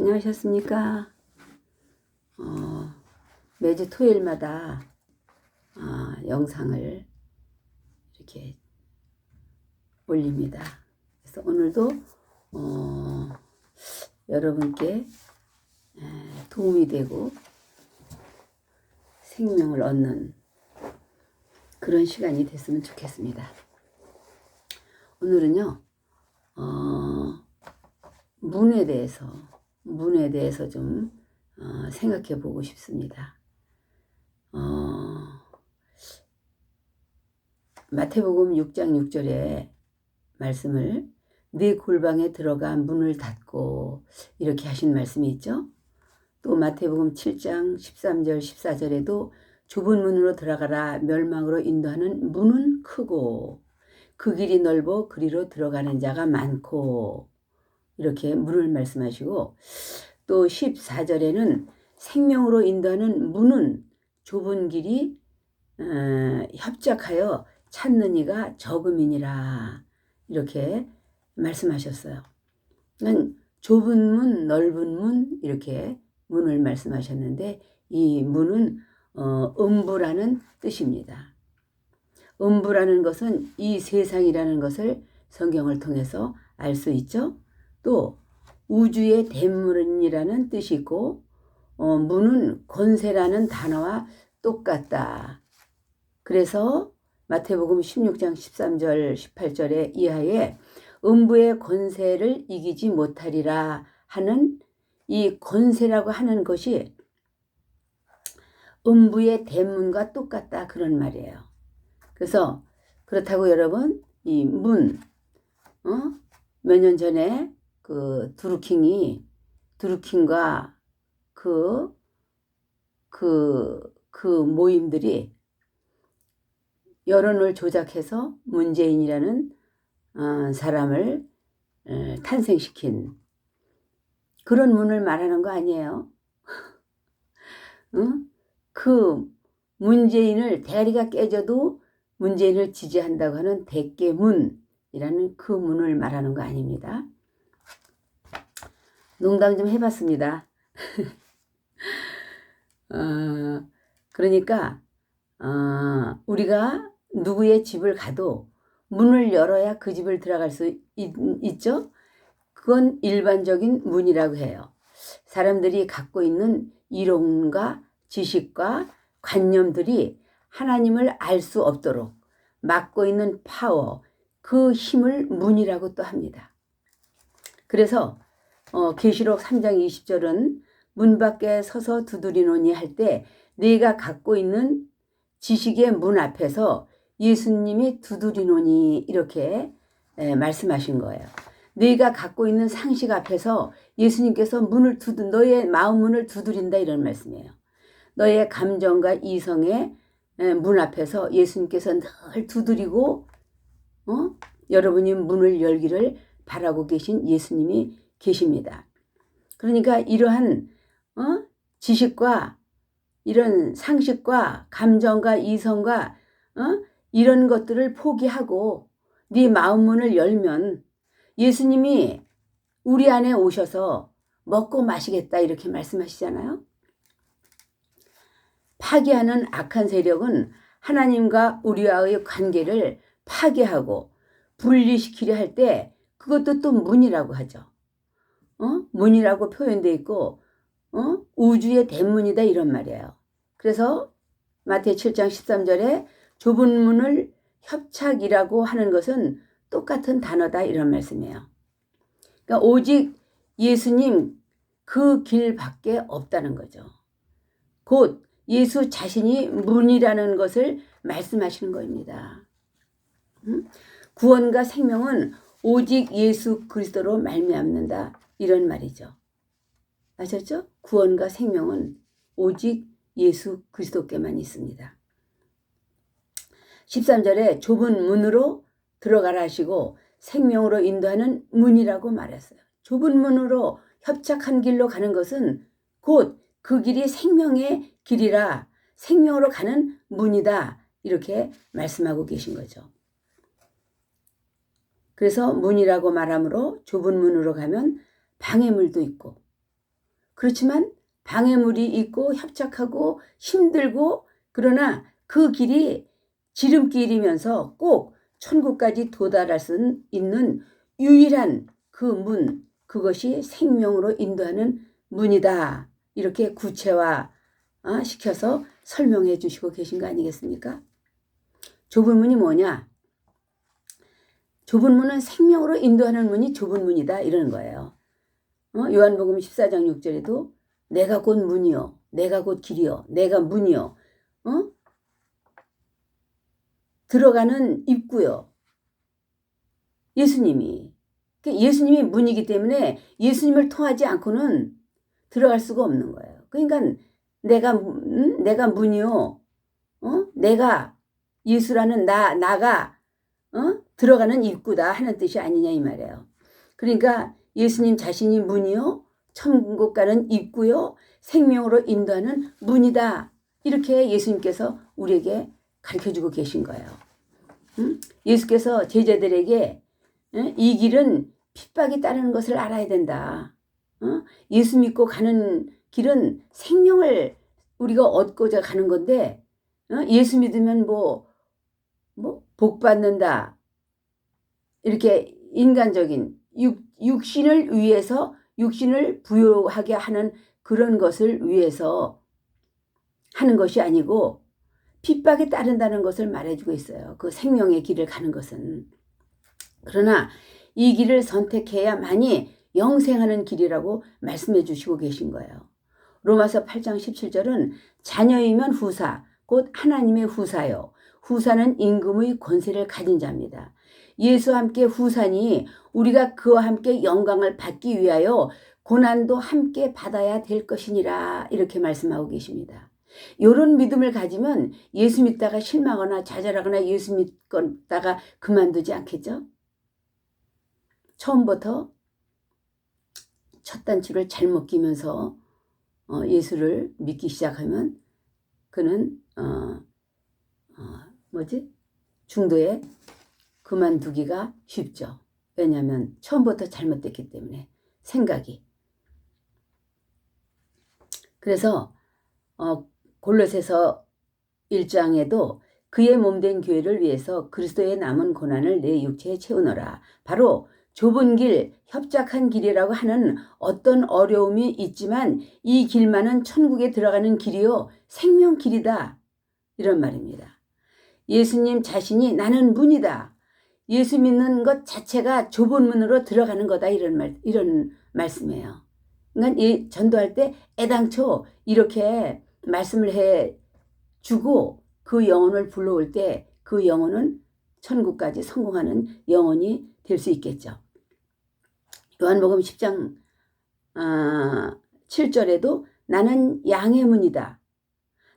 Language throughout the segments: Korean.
안녕하셨습니까? 매주 토요일마다 영상을 이렇게 올립니다. 그래서 오늘도 여러분께 도움이 되고 생명을 얻는 그런 시간이 됐으면 좋겠습니다. 오늘은요, 문에 대해서 좀 생각해 보고 싶습니다. 마태복음 6장 6절에 말씀을 네 골방에 들어가 문을 닫고 이렇게 하신 말씀이 있죠. 또 마태복음 7장 13절 14절에도 좁은 문으로 들어가라, 멸망으로 인도하는 문은 크고 그 길이 넓어 그리로 들어가는 자가 많고, 이렇게 문을 말씀하시고, 또 14절에는 생명으로 인도하는 문은 좁은 길이 협착하여 찾는 이가 적음이니라, 이렇게 말씀하셨어요. 좁은 문, 넓은 문, 이렇게 문을 말씀하셨는데, 이 문은 음부라는 뜻입니다. 음부라는 것은 이 세상이라는 것을 성경을 통해서 알 수 있죠. 또 우주의 대문이라는 뜻이 있고, 문은 권세라는 단어와 똑같다. 그래서 마태복음 16장 13절 18절에 이하에 음부의 권세를 이기지 못하리라 하는 이 권세라고 하는 것이 음부의 대문과 똑같다, 그런 말이에요. 그래서 그렇다고 여러분, 이 문, 몇 년 전에 그 드루킹과 그 모임들이 여론을 조작해서 문재인이라는 사람을 탄생시킨 그런 문을 말하는 거 아니에요? 그 문재인을, 대가리가 깨져도 문재인을 지지한다고 하는 대깨문이라는 그 문을 말하는 거 아닙니다. 농담 좀 해봤습니다. 그러니까 우리가 누구의 집을 가도 문을 열어야 그 집을 들어갈 수 있죠. 그건 일반적인 문이라고 해요. 사람들이 갖고 있는 이론과 지식과 관념들이 하나님을 알 수 없도록 막고 있는 파워, 그 힘을 문이라고 또 합니다. 그래서 계시록 3장 20절은 문 밖에 서서 두드리노니 할 때 네가 갖고 있는 지식의 문 앞에서 예수님이 두드리노니, 이렇게 말씀하신 거예요. 네가 갖고 있는 상식 앞에서 예수님께서 너의 마음 문을 두드린다, 이런 말씀이에요. 너의 감정과 이성의 문 앞에서 예수님께서 늘 두드리고 여러분이 문을 열기를 바라고 계신 예수님이 계십니다. 그러니까 이러한 지식과 이런 상식과 감정과 이성과 이런 것들을 포기하고 네 마음 문을 열면 예수님이 우리 안에 오셔서 먹고 마시겠다, 이렇게 말씀하시잖아요. 파괴하는 악한 세력은 하나님과 우리와의 관계를 파괴하고 분리시키려 할 때 그것도 또 문이라고 하죠. 문이라고 표현되어 있고 우주의 대문이다, 이런 말이에요. 그래서 마태 7장 13절에 좁은 문을 협착이라고 하는 것은 똑같은 단어다, 이런 말씀이에요. 그러니까 오직 예수님 그 길밖에 없다는 거죠. 곧 예수 자신이 문이라는 것을 말씀하시는 겁니다. 구원과 생명은 오직 예수 그리스도로 말미암는다, 이런 말이죠. 아셨죠? 구원과 생명은 오직 예수 그리스도께만 있습니다. 13절에 좁은 문으로 들어가라 하시고 생명으로 인도하는 문이라고 말했어요. 좁은 문으로 협착한 길로 가는 것은 곧 그 길이 생명의 길이라, 생명으로 가는 문이다, 이렇게 말씀하고 계신 거죠. 그래서 문이라고 말하므로 좁은 문으로 가면 방해물도 있고 그렇지만 방해물이 있고 협착하고 힘들고 그러나 그 길이 지름길이면서 꼭 천국까지 도달할 수 있는 유일한 그 문, 그것이 생명으로 인도하는 문이다. 이렇게 구체화 시켜서 설명해 주시고 계신 거 아니겠습니까? 좁은 문이 뭐냐? 좁은 문은 생명으로 인도하는 문이 좁은 문이다 이러는 거예요. 요한복음 14장 6절에도 내가 곧 문이요, 내가 곧 길이요, 내가 문이요, 들어가는 입구요. 예수님이 문이기 때문에 예수님을 통하지 않고는 들어갈 수가 없는 거예요. 그러니까 내가 문이요, 내가 예수라는 나가 들어가는 입구다 하는 뜻이 아니냐 이 말이에요. 그러니까 예수님 자신이 문이요, 천국 가는 입구요, 생명으로 인도하는 문이다. 이렇게 예수님께서 우리에게 가르쳐주고 계신 거예요. 예수께서 제자들에게 이 길은 핍박이 따르는 것을 알아야 된다. 예수 믿고 가는 길은 생명을 우리가 얻고자 가는 건데 예수 믿으면 복 받는다. 이렇게 인간적인 육신을 위해서 육신을 부요하게 하는 그런 것을 위해서 하는 것이 아니고 핍박에 따른다는 것을 말해주고 있어요. 그 생명의 길을 가는 것은. 그러나 이 길을 선택해야만이 영생하는 길이라고 말씀해 주시고 계신 거예요. 로마서 8장 17절은 자녀이면 후사, 곧 하나님의 후사요. 후사는 임금의 권세를 가진 자입니다. 예수와 함께 후사니 우리가 그와 함께 영광을 받기 위하여 고난도 함께 받아야 될 것이니라 이렇게 말씀하고 계십니다. 이런 믿음을 가지면 예수 믿다가 실망하거나 좌절하거나 예수 믿다가 그만두지 않겠죠? 처음부터 첫 단추를 잘못 끼면서 예수를 믿기 시작하면 그는 중도에 그만두기가 쉽죠. 왜냐하면 처음부터 잘못됐기 때문에 생각이. 그래서 골로새서 1장에도 그의 몸된 교회를 위해서 그리스도의 남은 고난을 내 육체에 채우노라. 바로 좁은 길, 협착한 길이라고 하는 어떤 어려움이 있지만 이 길만은 천국에 들어가는 길이요 생명 길이다. 이런 말입니다. 예수님 자신이 나는 문이다. 예수 믿는 것 자체가 좁은 문으로 들어가는 거다. 이런 말씀이에요. 그러니까 전도할 때 애당초 이렇게 말씀을 해주고 그 영혼을 불러올 때 그 영혼은 천국까지 성공하는 영혼이 될 수 있겠죠. 요한복음 10장 7절에도 나는 양의 문이다.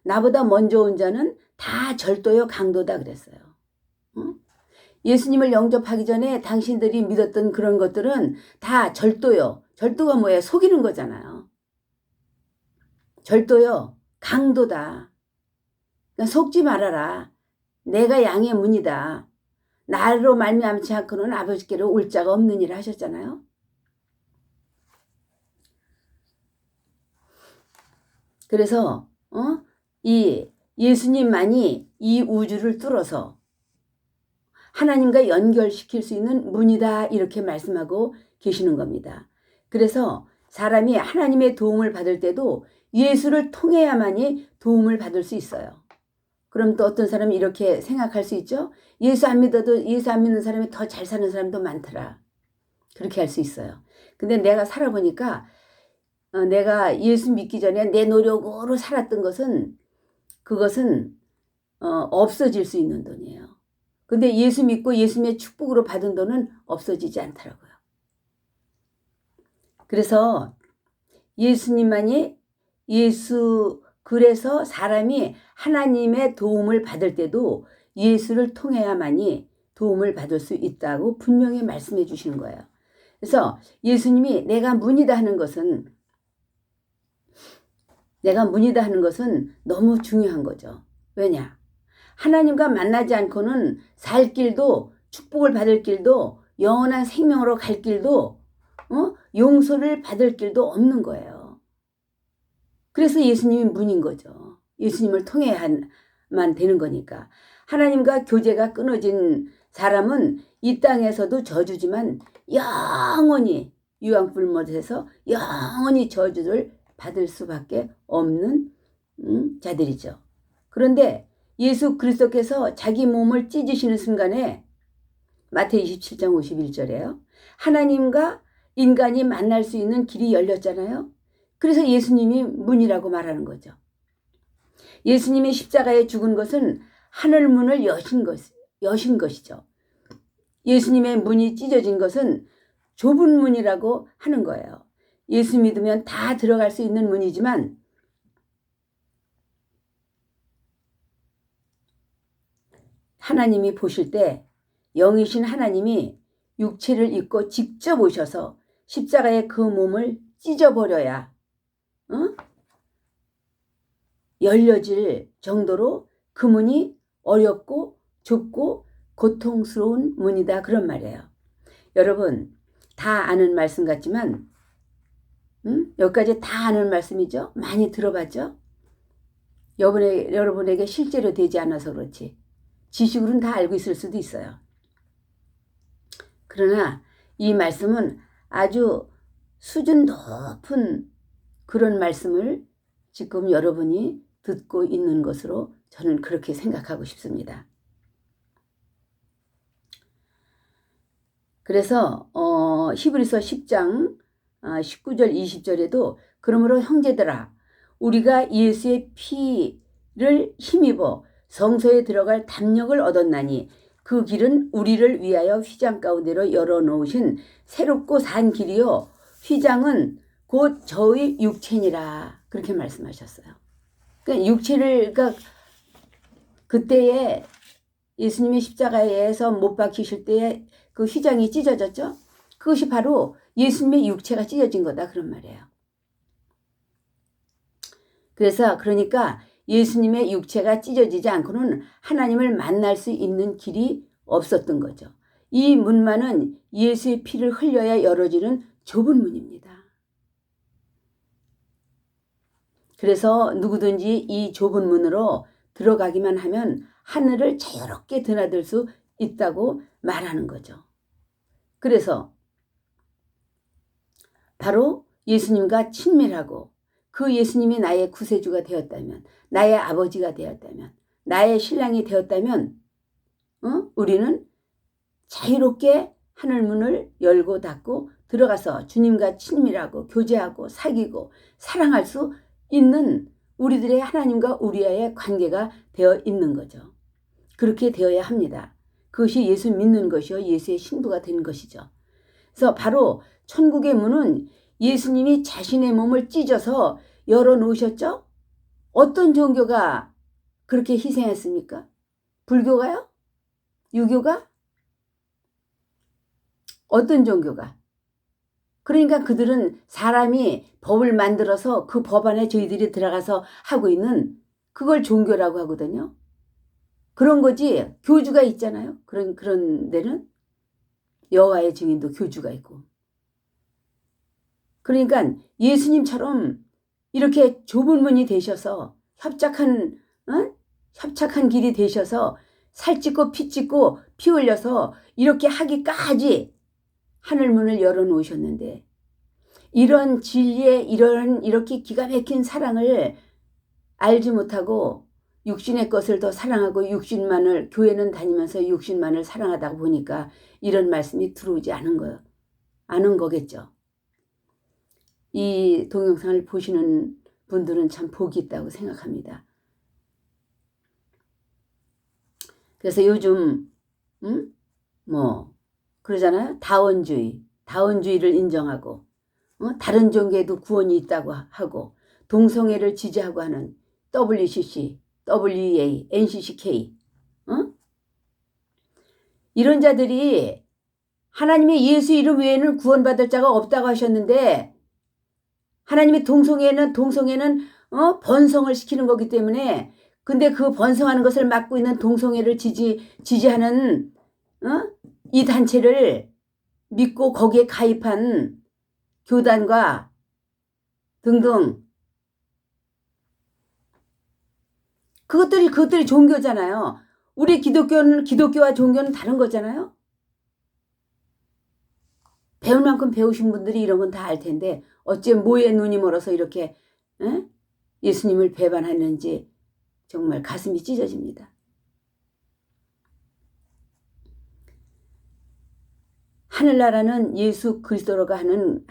나보다 먼저 온 자는 다 절도요 강도다 그랬어요. 예수님을 영접하기 전에 당신들이 믿었던 그런 것들은 다 절도요. 절도가 뭐예요? 속이는 거잖아요. 절도요. 강도다. 그러니까 속지 말아라. 내가 양의 문이다. 나로 말미암지 않고는 아버지께로 올 자가 없느니라 하셨잖아요. 그래서 이 예수님만이 이 우주를 뚫어서 하나님과 연결시킬 수 있는 문이다 이렇게 말씀하고 계시는 겁니다. 그래서 사람이 하나님의 도움을 받을 때도 예수를 통해야만이 도움을 받을 수 있어요. 그럼 또 어떤 사람이 이렇게 생각할 수 있죠. 예수 안 믿어도 예수 안 믿는 사람이 더 잘 사는 사람도 많더라. 그렇게 할 수 있어요. 근데 내가 살아보니까 내가 예수 믿기 전에 내 노력으로 살았던 그것은 없어질 수 있는 돈이에요. 근데 예수 믿고 예수님의 축복으로 받은 돈은 없어지지 않더라고요. 그래서 예수님만이 그래서 사람이 하나님의 도움을 받을 때도 예수를 통해야만이 도움을 받을 수 있다고 분명히 말씀해 주시는 거예요. 그래서 예수님이 내가 문이다 하는 것은 너무 중요한 거죠. 왜냐? 하나님과 만나지 않고는 살 길도 축복을 받을 길도 영원한 생명으로 갈 길도 용서를 받을 길도 없는 거예요. 그래서 예수님이 문인 거죠. 예수님을 통해야만 되는 거니까. 하나님과 교제가 끊어진 사람은 이 땅에서도 저주지만 영원히 유황불못에서 영원히 저주를 받을 수밖에 없는 자들이죠. 그런데 예수 그리스도께서 자기 몸을 찢으시는 순간에 마태복음 27장 51절에요. 하나님과 인간이 만날 수 있는 길이 열렸잖아요. 그래서 예수님이 문이라고 말하는 거죠. 예수님이 십자가에 죽은 것은 하늘 문을 여신 것이죠. 예수님의 문이 찢어진 것은 좁은 문이라고 하는 거예요. 예수 믿으면 다 들어갈 수 있는 문이지만 하나님이 보실 때 영이신 하나님이 육체를 입고 직접 오셔서 십자가에 그 몸을 찢어버려야 열려질 정도로 그 문이 어렵고 좁고 고통스러운 문이다 그런 말이에요. 여러분 다 아는 말씀 같지만 여기까지 다 아는 말씀이죠. 많이 들어봤죠. 여러분에게 실제로 되지 않아서 그렇지 지식으로는 다 알고 있을 수도 있어요. 그러나 이 말씀은 아주 수준 높은 그런 말씀을 지금 여러분이 듣고 있는 것으로 저는 그렇게 생각하고 싶습니다. 그래서 히브리서 10장 19절 20절에도 그러므로 형제들아 우리가 예수의 피를 힘입어 성소에 들어갈 담력을 얻었나니 그 길은 우리를 위하여 휘장 가운데로 열어놓으신 새롭고 산 길이요 휘장은 곧 저의 육체니라 그렇게 말씀하셨어요. 그러니까 육체를 그때에 예수님이 십자가에서 못 박히실 때에 그 휘장이 찢어졌죠. 그것이 바로 예수님의 육체가 찢어진 거다 그런 말이에요. 그러니까 예수님의 육체가 찢어지지 않고는 하나님을 만날 수 있는 길이 없었던 거죠. 이 문만은 예수의 피를 흘려야 열어지는 좁은 문입니다. 그래서 누구든지 이 좁은 문으로 들어가기만 하면 하늘을 자유롭게 드나들 수 있다고 말하는 거죠. 그래서 바로 예수님과 친밀하고 그 예수님이 나의 구세주가 되었다면 나의 아버지가 되었다면 나의 신랑이 되었다면 우리는 자유롭게 하늘문을 열고 닫고 들어가서 주님과 친밀하고 교제하고 사귀고 사랑할 수 있는 우리들의 하나님과 우리와의 관계가 되어 있는 거죠. 그렇게 되어야 합니다. 그것이 예수 믿는 것이요 예수의 신부가 되는 것이죠. 그래서 바로 천국의 문은 예수님이 자신의 몸을 찢어서 열어놓으셨죠? 어떤 종교가 그렇게 희생했습니까? 불교가요? 유교가? 어떤 종교가? 그러니까 그들은 사람이 법을 만들어서 그 법 안에 저희들이 들어가서 하고 있는 그걸 종교라고 하거든요. 그런 거지 교주가 있잖아요. 그런 데는 여호와의 증인도 교주가 있고. 그러니까 예수님처럼 이렇게 좁은 문이 되셔서 협착한 길이 되셔서 살찌고 피찌고 피 흘려서 이렇게 하기까지 하늘문을 열어놓으셨는데 이런 진리의 이렇게 기가 막힌 사랑을 알지 못하고 육신의 것을 더 사랑하고 육신만을 교회는 다니면서 육신만을 사랑하다 보니까 이런 말씀이 들어오지 않은 거겠죠. 이 동영상을 보시는 분들은 참 복이 있다고 생각합니다. 그래서 요즘 그러잖아요. 다원주의를 인정하고 다른 종교에도 구원이 있다고 하고 동성애를 지지하고 하는 WCC, WEA, NCCK 이런 자들이 하나님의 예수 이름 외에는 구원받을 자가 없다고 하셨는데 하나님의 동성애는 번성을 시키는 거기 때문에 근데 그 번성하는 것을 막고 있는 동성애를 지지하는 이 단체를 믿고 거기에 가입한 교단과 등등 그것들이 종교잖아요. 우리 기독교와 종교는 다른 거잖아요. 배울 만큼 배우신 분들이 이런 건 다 알 텐데 어째 뭐에 눈이 멀어서 이렇게 예수님을 배반하는지 정말 가슴이 찢어집니다. 하늘나라는 예수 그리스도라고 하는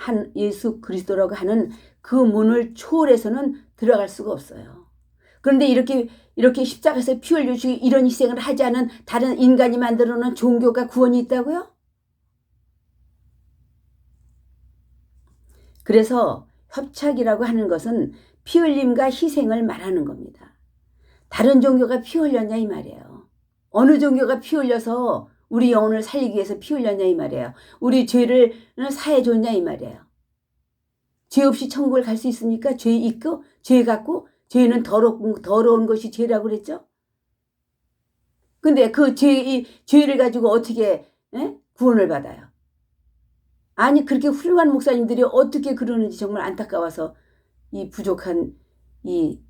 그 문을 초월해서는 들어갈 수가 없어요. 그런데 이렇게 십자가에서 피 흘려주기 이런 희생을 하지 않은 다른 인간이 만들어 놓은 종교가 구원이 있다고요? 그래서 협착이라고 하는 것은 피 흘림과 희생을 말하는 겁니다. 다른 종교가 피 흘렸냐 이 말이에요. 어느 종교가 피 흘려서 우리 영혼을 살리기 위해서 피 흘렸냐 이 말이에요. 우리 죄를 사해 줬냐 이 말이에요. 죄 없이 천국을 갈 수 있습니까? 죄 있고 죄 갖고 죄는 더러운 것이 죄라고 그랬죠. 근데 그 죄를 가지고 어떻게 구원을 받아요? 아니 그렇게 훌륭한 목사님들이 어떻게 그러는지 정말 안타까워서 이 부족한 이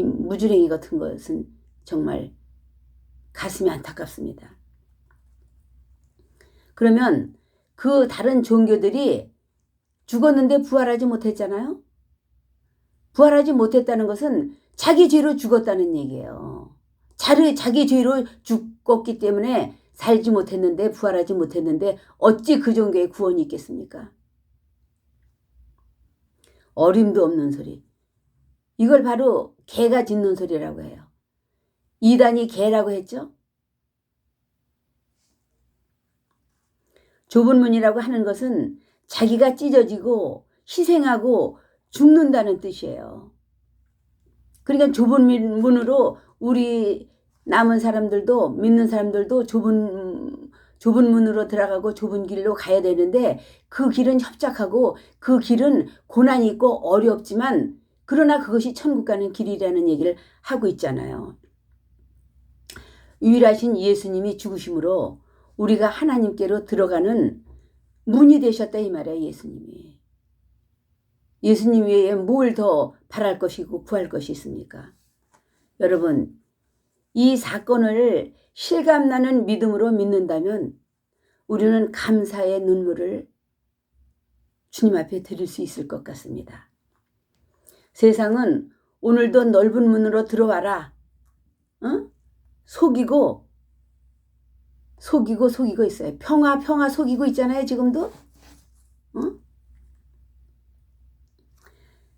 무주랭이 같은 것은 정말 가슴이 안타깝습니다. 그러면 그 다른 종교들이 죽었는데 부활하지 못했잖아요. 부활하지 못했다는 것은 자기 죄로 죽었다는 얘기예요. 자기 죄로 죽었기 때문에 살지 못했는데 부활하지 못했는데 어찌 그 종교에 구원이 있겠습니까? 어림도 없는 소리. 이걸 바로 개가 짖는 소리라고 해요. 이단이 개라고 했죠. 좁은 문이라고 하는 것은 자기가 찢어지고 희생하고 죽는다는 뜻이에요. 그러니까 좁은 문으로 우리 남은 사람들도 믿는 사람들도 좁은 문으로 들어가고 좁은 길로 가야 되는데 그 길은 협착하고 그 길은 고난이 있고 어렵지만 그러나 그것이 천국 가는 길이라는 얘기를 하고 있잖아요. 유일하신 예수님이 죽으심으로 우리가 하나님께로 들어가는 문이 되셨다 이 말이에요. 예수님 외에 뭘 더 바랄 것이고 구할 것이 있습니까? 여러분 이 사건을 실감나는 믿음으로 믿는다면 우리는 감사의 눈물을 주님 앞에 드릴 수 있을 것 같습니다. 세상은 오늘도 넓은 문으로 들어와라. 속이고 있어요. 평화 속이고 있잖아요. 지금도.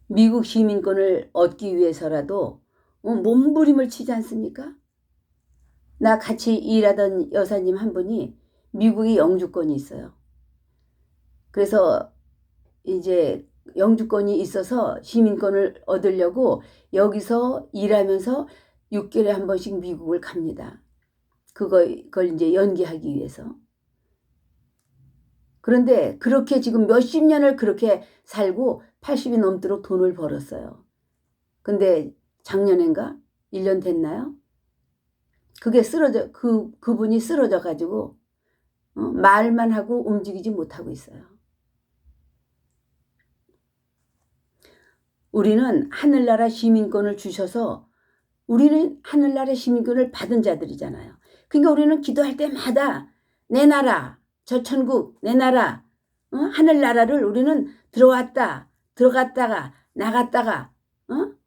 미국 시민권을 얻기 위해서라도 몸부림을 치지 않습니까? 나 같이 일하던 여사님 한 분이 미국에 영주권이 있어요. 그래서 이제 영주권이 있어서 시민권을 얻으려고 여기서 일하면서 6개월에 한 번씩 미국을 갑니다. 그걸 이제 연기하기 위해서. 그런데 그렇게 지금 몇십 년을 그렇게 살고 80이 넘도록 돈을 벌었어요. 근데 작년인가 1년 됐나요? 그게 그분이 쓰러져 가지고 말만 하고 움직이지 못하고 있어요. 우리는 하늘나라 시민권을 주셔서 우리는 하늘나라 시민권을 받은 자들이잖아요. 그러니까 우리는 기도할 때마다 내 나라, 저 천국, 내 나라, 하늘나라를 우리는 들어갔다가 나갔다가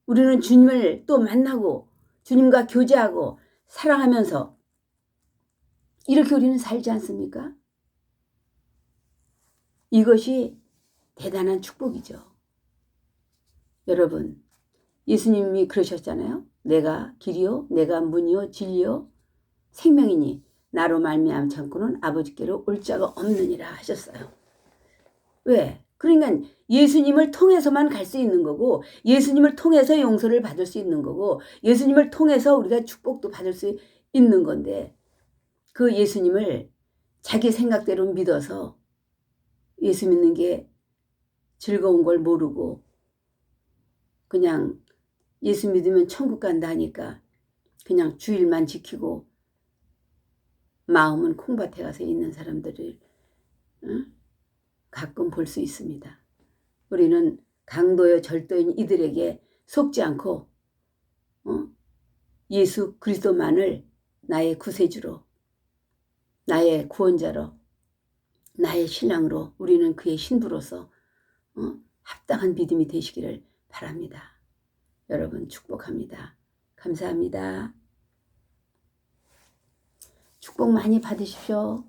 우리는 주님을 또 만나고 주님과 교제하고 사랑하면서 이렇게 우리는 살지 않습니까? 이것이 대단한 축복이죠. 여러분 예수님이 그러셨잖아요. 내가 길이요 내가 문이요 진리요 생명이니 나로 말미암지 않고는 아버지께로 올 자가 없느니라 하셨어요. 왜? 그러니까 예수님을 통해서만 갈 수 있는 거고 예수님을 통해서 용서를 받을 수 있는 거고 예수님을 통해서 우리가 축복도 받을 수 있는 건데 그 예수님을 자기 생각대로 믿어서 예수 믿는 게 즐거운 걸 모르고 그냥 예수 믿으면 천국 간다 하니까 그냥 주일만 지키고 마음은 콩밭에 가서 있는 사람들을 가끔 볼 수 있습니다. 우리는 강도여 절도인 이들에게 속지 않고 예수 그리스도만을 나의 구세주로, 나의 구원자로, 나의 신랑으로, 우리는 그의 신부로서 합당한 믿음이 되시기를 바랍니다. 여러분 축복합니다. 감사합니다. 축복 많이 받으십시오.